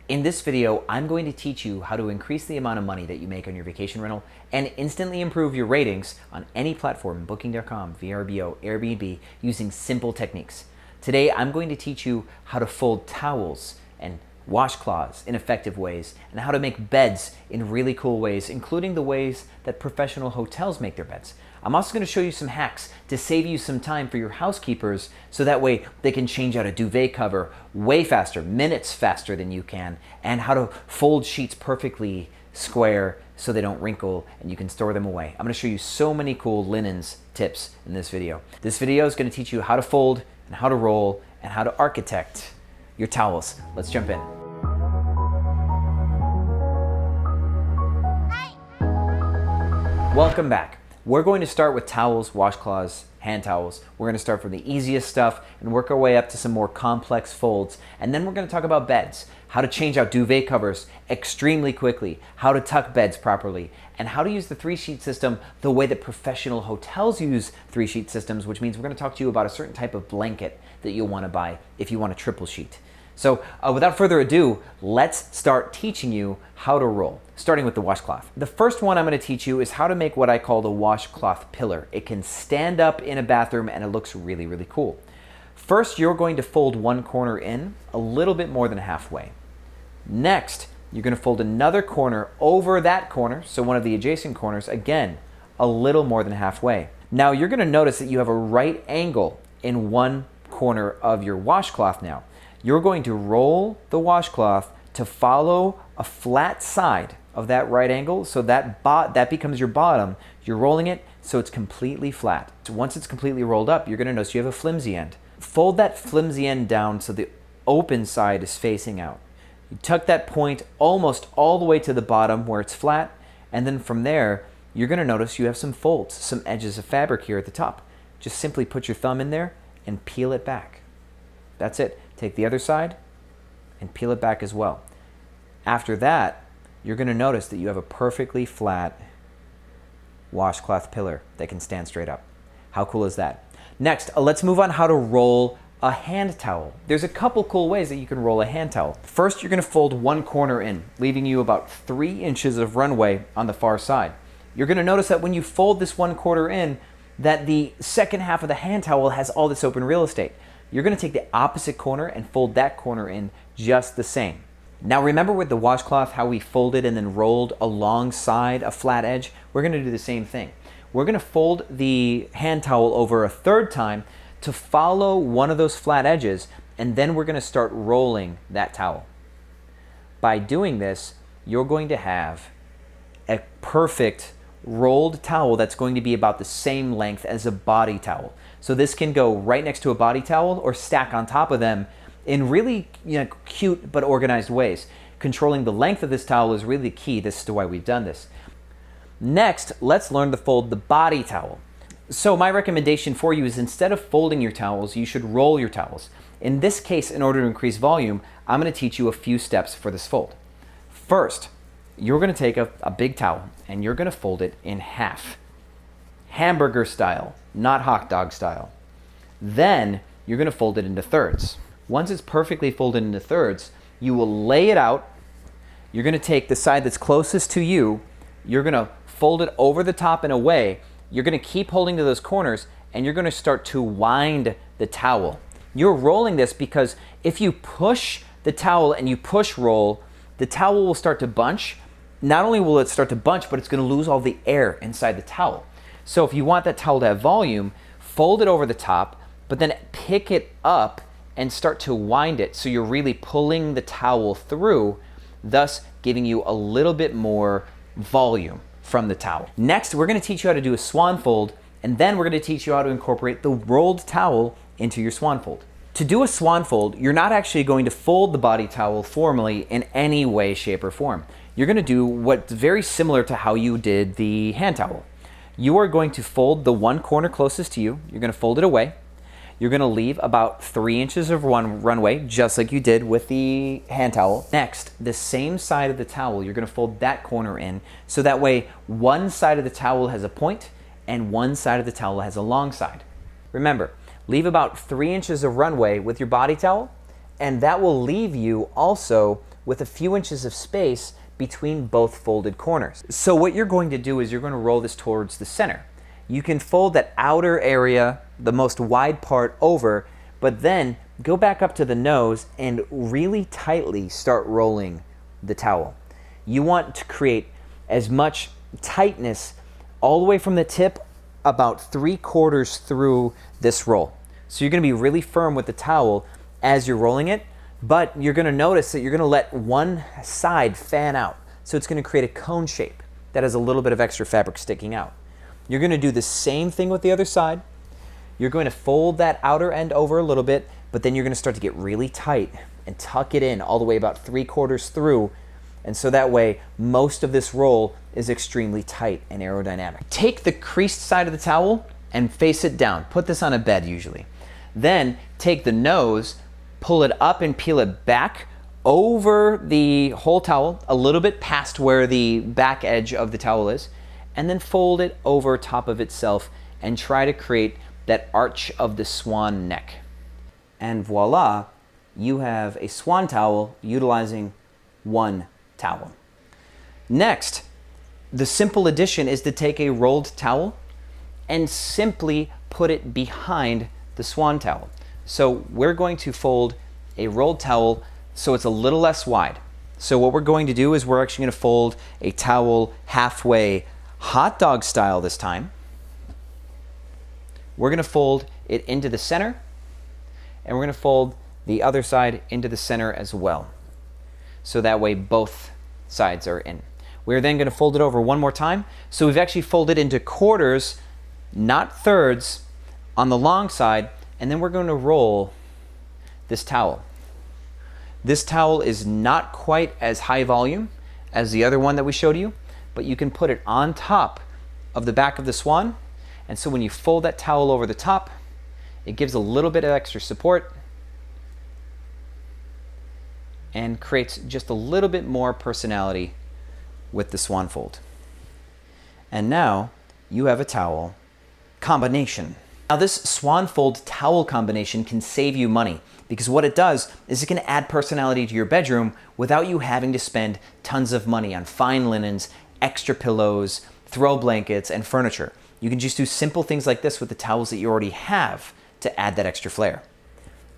In this video, I'm going to teach you how to increase the amount of money that you make on your vacation rental and instantly improve your ratings on any platform, Booking.com, VRBO, Airbnb, using simple techniques. Today, I'm going to teach you how to fold towels and washcloths in effective ways and how to make beds in really cool ways, including the ways that professional hotels make their beds. I'm also going to show you some hacks to save you some time for your housekeepers so that way they can change out a duvet cover way faster, minutes faster than you can, and how to fold sheets perfectly square so they don't wrinkle and you can store them away. I'm going to show you so many cool linens tips in this video. This video is going to teach you how to fold and how to roll and how to architect your towels. Let's jump in. Welcome back. We're going to start with towels, washcloths, hand towels. We're going to start from the easiest stuff and work our way up to some more complex folds. And then we're going to talk about beds, how to change out duvet covers extremely quickly, how to tuck beds properly, and how to use the three-sheet system the way that professional hotels use three-sheet systems, which means we're going to talk to you about a certain type of blanket that you'll want to buy if you want a triple sheet. So without further ado, let's start teaching you how to roll, starting with the washcloth. The first one I'm going to teach you is how to make what I call the washcloth pillar. It can stand up in a bathroom and it looks really, really cool. First, you're going to fold one corner in a little bit more than halfway. Next, you're going to fold another corner over that corner, so one of the adjacent corners, again, a little more than halfway. Now, you're going to notice that you have a right angle in one corner of your washcloth now. You're going to roll the washcloth to follow a flat side of that right angle, so that becomes your bottom. You're rolling it so it's completely flat. So once it's completely rolled up, you're going to notice you have a flimsy end. Fold that flimsy end down so the open side is facing out. You tuck that point almost all the way to the bottom where it's flat, and then from there, you're going to notice you have some folds, some edges of fabric here at the top. Just simply put your thumb in there and peel it back. That's it. Take the other side and peel it back as well. After that, you're going to notice that you have a perfectly flat washcloth pillar that can stand straight up. How cool is that? Next, let's move on how to roll a hand towel. There's a couple cool ways that you can roll a hand towel. First, you're going to fold one corner in, leaving you about 3 inches of runway on the far side. You're going to notice that when you fold this one quarter in, that the second half of the hand towel has all this open real estate. You're going to take the opposite corner and fold that corner in just the same. Now remember with the washcloth how we folded and then rolled alongside a flat edge? We're going to do the same thing. We're going to fold the hand towel over a third time to follow one of those flat edges, and then we're going to start rolling that towel. By doing this, you're going to have a perfect rolled towel that's going to be about the same length as a body towel. So this can go right next to a body towel or stack on top of them in really cute but organized ways. Controlling the length of this towel is really key. This is why we've done this. Next, let's learn to fold the body towel. So my recommendation for you is instead of folding your towels, you should roll your towels. In this case, in order to increase volume, I'm going to teach you a few steps for this fold. First, you're going to take a big towel and you're going to fold it in half. Hamburger style, not hot dog style. Then you're going to fold it into thirds. Once it's perfectly folded into thirds, you will lay it out. You're going to take the side that's closest to you. You're going to fold it over the top and away. You're going to keep holding to those corners and you're going to start to wind the towel. You're rolling this because if you push the towel and you push roll, the towel will start to bunch. Not only will it start to bunch, but it's going to lose all the air inside the towel. So if you want that towel to have volume, fold it over the top, but then pick it up and start to wind it so you're really pulling the towel through, thus giving you a little bit more volume from the towel. Next, we're going to teach you how to do a swan fold, and then we're going to teach you how to incorporate the rolled towel into your swan fold. To do a swan fold, you're not actually going to fold the body towel formally in any way, shape, or form. You're going to do what's very similar to how you did the hand towel. You are going to fold the one corner closest to you. You're going to fold it away. You're going to leave about 3 inches of runway, just like you did with the hand towel. Next, the same side of the towel, you're going to fold that corner in, so that way one side of the towel has a point and one side of the towel has a long side. Remember, leave about 3 inches of runway with your body towel, and that will leave you also with a few inches of space between both folded corners. So what you're going to do is you're going to roll this towards the center. You can fold that outer area, the most wide part, over, but then go back up to the nose and really tightly start rolling the towel. You want to create as much tightness all the way from the tip about 3/4 through this roll. So you're going to be really firm with the towel as you're rolling it, but you're going to notice that you're going to let one side fan out. So it's going to create a cone shape that has a little bit of extra fabric sticking out. You're going to do the same thing with the other side. You're going to fold that outer end over a little bit, but then you're going to start to get really tight and tuck it in all the way about 3/4 through. And so that way, most of this roll is extremely tight and aerodynamic. Take the creased side of the towel and face it down. Put this on a bed usually. Then take the nose, pull it up and peel it back over the whole towel, a little bit past where the back edge of the towel is, and then fold it over top of itself and try to create that arch of the swan neck. And voila, you have a swan towel utilizing one towel. Next, the simple addition is to take a rolled towel and simply put it behind the swan towel. So we're going to fold a rolled towel so it's a little less wide. So what we're going to do is we're actually going to fold a towel halfway, hot dog style this time. We're going to fold it into the center, and we're going to fold the other side into the center as well. So that way both sides are in. We're then going to fold it over one more time. So we've actually folded into quarters, not thirds, on the long side, and then we're going to roll this towel. This towel is not quite as high volume as the other one that we showed you, but you can put it on top of the back of the swan. And so when you fold that towel over the top, it gives a little bit of extra support and creates just a little bit more personality with the swan fold. And now you have a towel combination. Now this swan fold towel combination can save you money because what it does is it can add personality to your bedroom without you having to spend tons of money on fine linens, extra pillows, throw blankets, and furniture. You can just do simple things like this with the towels that you already have to add that extra flair.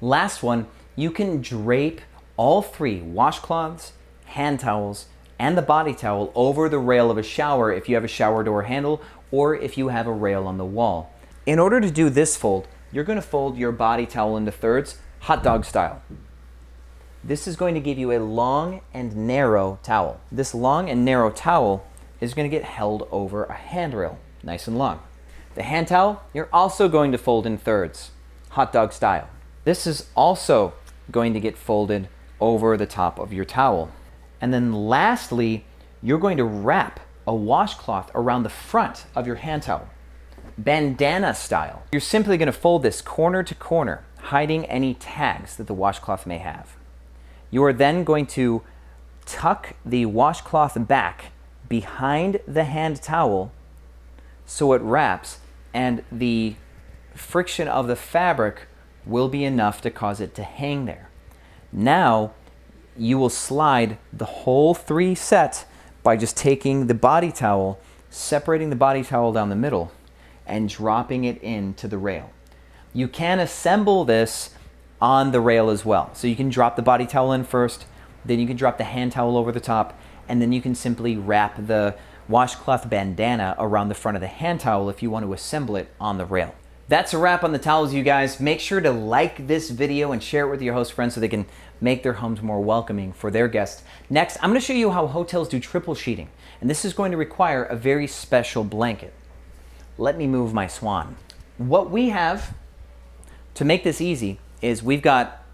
Last one, you can drape all three washcloths, hand towels, and the body towel over the rail of a shower if you have a shower door handle or if you have a rail on the wall. In order to do this fold, you're going to fold your body towel into thirds, hot dog style. This is going to give you a long and narrow towel. This long and narrow towel is going to get held over a handrail, nice and long. The hand towel, you're also going to fold in thirds, hot dog style. This is also going to get folded over the top of your towel. And then lastly, you're going to wrap a washcloth around the front of your hand towel, bandana style. You're simply going to fold this corner to corner, hiding any tags that the washcloth may have. You are then going to tuck the washcloth back behind the hand towel so it wraps, and the friction of the fabric will be enough to cause it to hang there. Now you will slide the whole three set by just taking the body towel, separating the body towel down the middle, and dropping it into the rail. You can assemble this on the rail as well. So you can drop the body towel in first, then you can drop the hand towel over the top, and then you can simply wrap the washcloth bandana around the front of the hand towel if you want to assemble it on the rail. That's a wrap on the towels, you guys. Make sure to like this video and share it with your host friends so they can make their homes more welcoming for their guests. Next, I'm going to show you how hotels do triple sheeting, and this is going to require a very special blanket. Let me move my swan. What we have to make this easy is we've got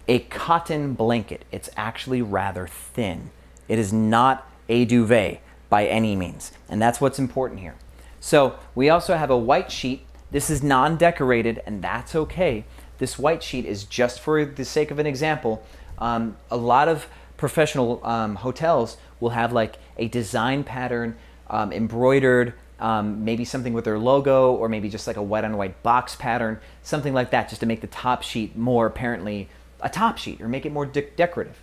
a cotton blanket. It's actually rather thin. It is not a duvet by any means, and that's what's important here. So we also have a white sheet. This is non-decorated, and that's okay. This white sheet is just for the sake of an example. A lot of professional hotels will have like a design pattern embroidered, maybe something with their logo, or maybe just like a white on white box pattern, something like that, just to make the top sheet more apparently a top sheet or make it more decorative.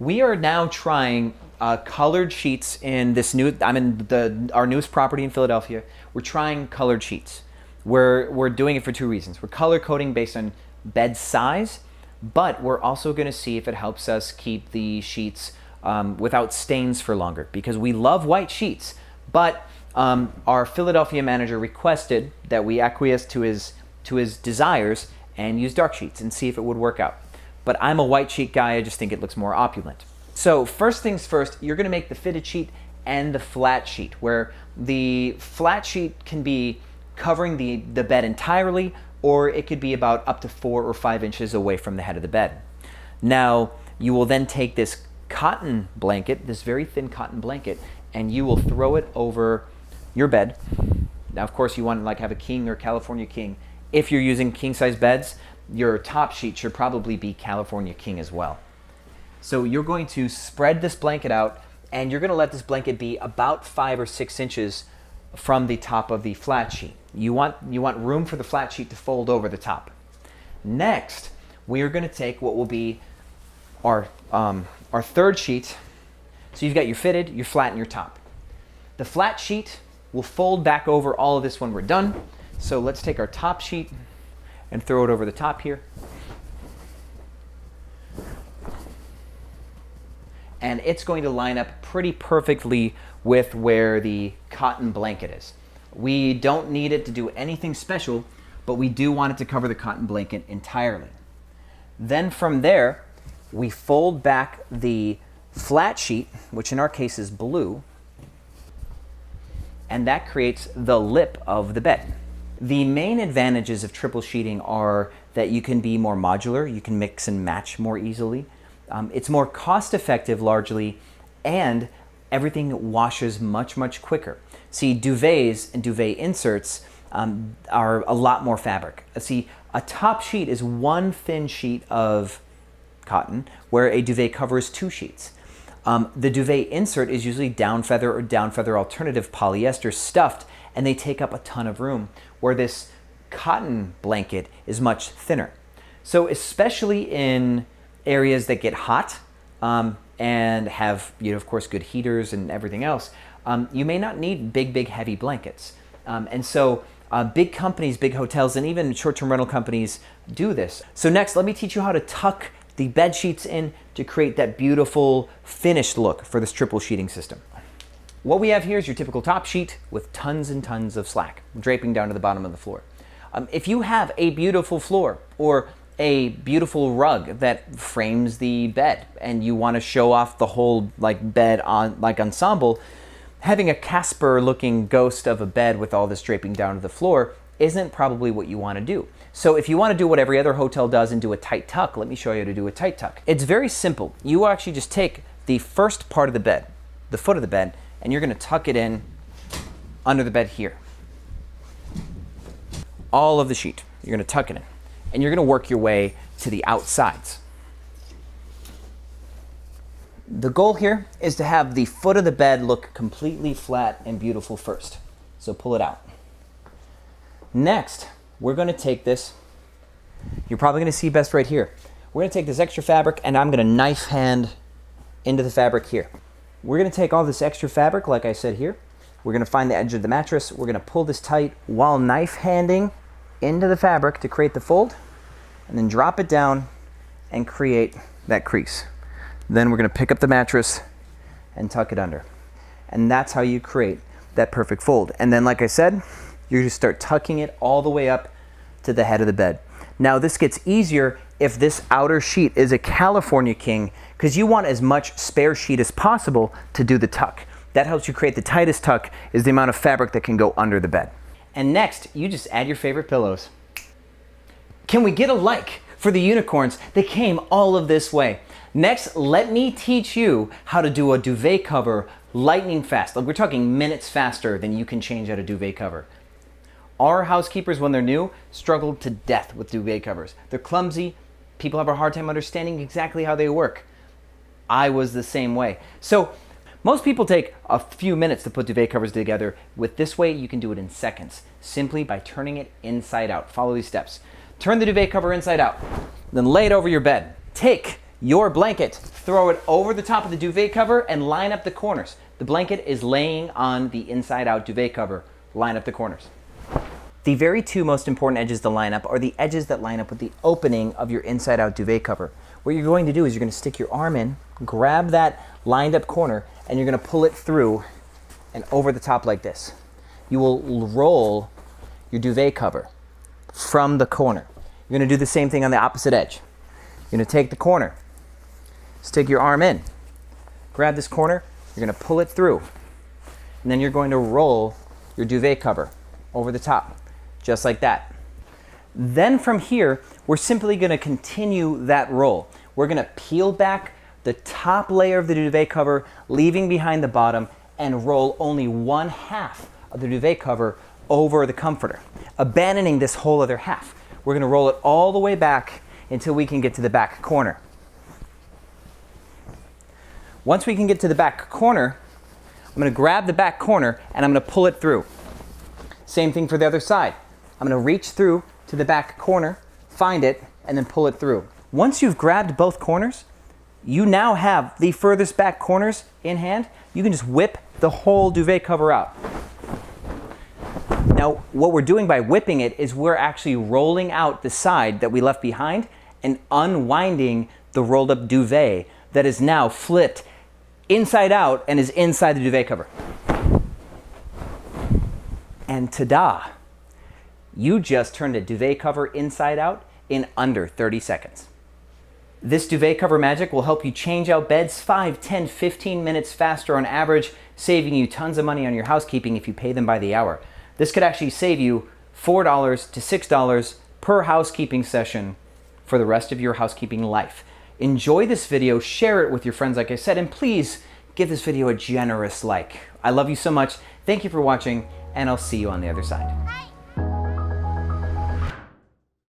We are now trying colored sheets in this our newest property in Philadelphia. We're trying colored sheets. We're doing it for two reasons. We're color coding based on bed size, but we're also going to see if it helps us keep the sheets without stains for longer, because we love white sheets, but our Philadelphia manager requested that we acquiesce to his desires and use dark sheets and see if it would work out. But I'm a white sheet guy. I just think it looks more opulent. So first things first, you're going to make the fitted sheet and the flat sheet, where the flat sheet can be covering the bed entirely, or it could be about up to 4 or 5 inches away from the head of the bed. Now, you will then take this cotton blanket, this very thin cotton blanket, and you will throw it over your bed. Now, of course, you want to like have a king or California king. If you're using king size beds, your top sheet should probably be California king as well. So you're going to spread this blanket out, and you're going to let this blanket be about 5 or 6 inches from the top of the flat sheet. You want room for the flat sheet to fold over the top. Next, we are going to take what will be our third sheet. So you've got your fitted, your flat, and your top. The flat sheet will fold back over all of this when we're done. So let's take our top sheet and throw it over the top here. And it's going to line up pretty perfectly with where the cotton blanket is. We don't need it to do anything special, but we do want it to cover the cotton blanket entirely. Then from there, we fold back the flat sheet, which in our case is blue, and that creates the lip of the bed. The main advantages of triple sheeting are that you can be more modular, you can mix and match more easily. It's more cost effective largely, and everything washes much, much quicker. See, duvets and duvet inserts are a lot more fabric. See, a top sheet is one thin sheet of cotton, where a duvet covers 2 sheets. The duvet insert is usually down feather or down feather alternative polyester stuffed, and they take up a ton of room, where this cotton blanket is much thinner. So especially in areas that get hot and have, of course, good heaters and everything else, you may not need big, heavy blankets. And so big companies, big hotels, and even short-term rental companies do this. So next, let me teach you how to tuck the bed sheets in to create that beautiful finished look for this triple sheeting system. What we have here is your typical top sheet with tons and tons of slack draping down to the bottom of the floor. If you have a beautiful floor or a beautiful rug that frames the bed and you want to show off the whole bed ensemble, having a Casper looking ghost of a bed with all this draping down to the floor isn't probably what you want to do. So if you want to do what every other hotel does and do a tight tuck, let me show you how to do a tight tuck. It's very simple. You actually just take the first part of the bed, the foot of the bed, and you're going to tuck it in under the bed here. All of the sheet, you're going to tuck it in, and you're going to work your way to the outsides. The goal here is to have the foot of the bed look completely flat and beautiful first. So pull it out. Next, we're going to take this. You're probably going to see best right here. We're going to take this extra fabric, and I'm going to knife hand into the fabric here. We're going to take all this extra fabric, like I said here. We're going to find the edge of the mattress. We're going to pull this tight while knife handing into the fabric to create the fold, and then drop it down and create that crease. Then we're going to pick up the mattress and tuck it under. And that's how you create that perfect fold. And then, like I said, you're going to start tucking it all the way up to the head of the bed. Now, this gets easier if this outer sheet is a California king, because you want as much spare sheet as possible to do the tuck. That helps you create the tightest tuck, is the amount of fabric that can go under the bed. And next, you just add your favorite pillows. Can we get a like for the unicorns that came all of this way? Next, let me teach you how to do a duvet cover lightning fast. Like, we're talking minutes faster than you can change out a duvet cover. Our housekeepers, when they're new, struggle to death with duvet covers. They're clumsy. People have a hard time understanding exactly how they work. I was the same way. So most people take a few minutes to put duvet covers together. With this way, you can do it in seconds, simply by turning it inside out. Follow these steps. Turn the duvet cover inside out, then lay it over your bed. Take your blanket. Throw it over the top of the duvet cover and line up the corners. The blanket is laying on the inside out duvet cover. Line up the corners. The very two most important edges to line up are the edges that line up with the opening of your inside out duvet cover. What you're going to do is you're going to stick your arm in, grab that lined up corner, and you're going to pull it through and over the top like this. You will roll your duvet cover from the corner. You're going to do the same thing on the opposite edge. You're going to take the corner, stick your arm in, grab this corner, you're going to pull it through, and then you're going to roll your duvet cover over the top, just like that. Then from here, we're simply going to continue that roll. We're going to peel back the top layer of the duvet cover, leaving behind the bottom, and roll only 1/2 of the duvet cover over the comforter, abandoning this whole other half. We're going to roll it all the way back until we can get to the back corner. Once we can get to the back corner, I'm going to grab the back corner and I'm going to pull it through. Same thing for the other side. I'm going to reach through to the back corner, find it, and then pull it through. Once you've grabbed both corners, you now have the furthest back corners in hand. You can just whip the whole duvet cover out. Now, what we're doing by whipping it is we're actually rolling out the side that we left behind and unwinding the rolled up duvet that is now flipped inside out and is inside the duvet cover. And ta-da! You just turned a duvet cover inside out in under 30 seconds. This duvet cover magic will help you change out beds 5, 10, 15 minutes faster on average, saving you tons of money on your housekeeping if you pay them by the hour. This could actually save you $4 to $6 per housekeeping session for the rest of your housekeeping life. Enjoy this video, share it with your friends like I said, and please give this video a generous like. I love you so much. Thank you for watching, and I'll see you on the other side.